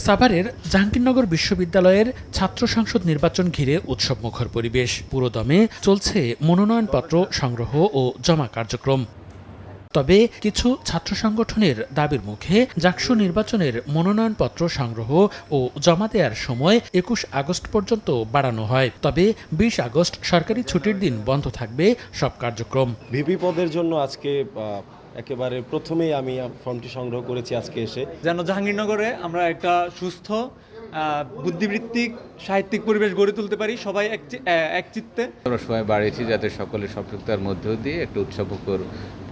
সাভারের জাহাঙ্গীরনগর বিশ্ববিদ্যালয়ের ছাত্র সংসদ নির্বাচন ঘিরে উৎসবমুখর পরিবেশ। পুরোদমে চলছে মনোনয়নপত্র সংগ্রহ ও জমা কার্যক্রম। তবে কিছু ছাত্র সংগঠনের দাবির মুখে জাকসু নির্বাচনের মনোনয়নপত্র সংগ্রহ ও জমা দেওয়ার সময় ২১ আগস্ট পর্যন্ত বাড়ানো হয়। তবে ২০ আগস্ট সরকারি ছুটির দিন বন্ধ থাকবে সব কার্যক্রম। ভিপি পদের জন্য আজকে একেবারে প্রথমেই আমি ফর্মটি সংগ্রহ করেছি আজকে এসে। যেন জাহাঙ্গীরনগরে আমরা একটা সুস্থ বুদ্ধিবৃত্তিক সাহিত্যিক পরিবেশ গড়ে তুলতে পারি, সবাই একচিত্তে। আমরা সময় বাড়িয়েছি যাতে সকলে সম্পৃক্তার মধ্য দিয়ে একটা উৎসবমুখর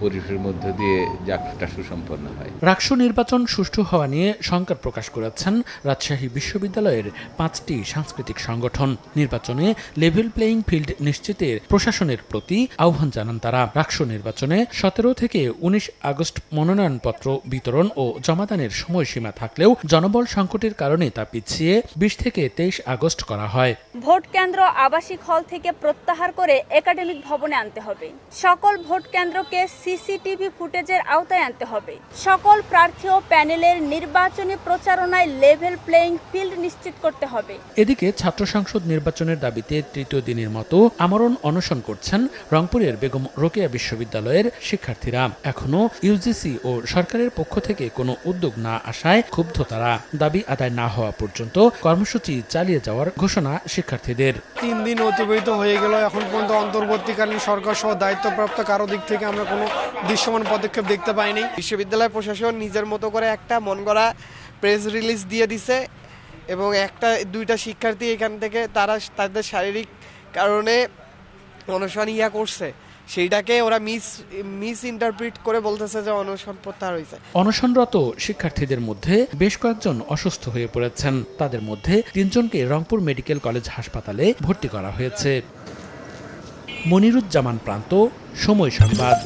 পরিবেশের মধ্য দিয়ে যাত্রাটা সুসম্পন্ন হয়। রাকসু নির্বাচন সুষ্ঠু হওয়া নিয়ে শঙ্কা প্রকাশ করেছেন রাজশাহী বিশ্ববিদ্যালয়ের 5টি সাংস্কৃতিক সংগঠন। নির্বাচনে লেভেল প্লেয়িং ফিল্ড নিশ্চিতের প্রশাসনের প্রতি আহ্বান জানান তারা। রাকসু নির্বাচনে 17 থেকে 19 আগস্ট মনোনয়নপত্র বিতরণ ও জমাদানের সময়সীমা থাকলেও জনবল সংকটের কারণে তা পিছিয়ে 20 থেকে 23 আগস্ট করা হয়। ভোট কেন্দ্র আবাসিক হল থেকে প্রত্যাহার করে একাডেমিক ভবনে আনতে হবে। সকল ভোট কেন্দ্রকে সিসিটিভি ফুটেজের আওতায় আনতে হবে। সকল প্রার্থী ও প্যানেলের নির্বাচনী প্রচারণায় লেভেল প্লেয়িং ফিল্ড নিশ্চিত করতে হবে। এদিকে ছাত্র সংসদ নির্বাচনের দাবিতে তৃতীয় দিনের মতো আমরণ অনশন করছেন রংপুরের বেগম রোকেয়া বিশ্ববিদ্যালয়ের শিক্ষার্থীরা। এখনো ইউজিসি ও সরকারের পক্ষ থেকে কোনো উদ্যোগ না আসায় ক্ষুব্ধ তারা। দাবি আদায় না হওয়া পর্যন্ত কর্মসূচি চালিয়ে যাওয়ার ঘোষণা শিক্ষার্থীদের। 3 দিন অতিবাহিত হয়ে গেল, এখন পর্যন্ত অন্তর্বর্তীকালীন সরকার সহ দায়িত্বপ্রাপ্ত কারো দিক থেকে আমরা কোনো দৃশ্যমান পদক্ষেপ দেখতে পাইনি। বিশ্ববিদ্যালয় প্রশাসন নিজের মতো করে একটা মন গড়া প্রেস রিলিজ দিয়ে দিছে এবং দুইটা শিক্ষার্থী এখান থেকে তারা তাদের শারীরিক কারণে অনশন করছে, সেইটাকে ওরা মিস ইন্টারপ্রিট করে বলতেছে যে অনশন প্রত্যাহার হয়েছে। অনশনরত শিক্ষার্থীদের মধ্যে বেশ কয়েকজন অসুস্থ হয়ে পড়েছেন। তাদের মধ্যে 3 জনকে রংপুর মেডিকেল কলেজ হাসপাতালে ভর্তি করা হয়েছে। মনিরুজ্জামান প্রান্ত, সময় সংবাদ।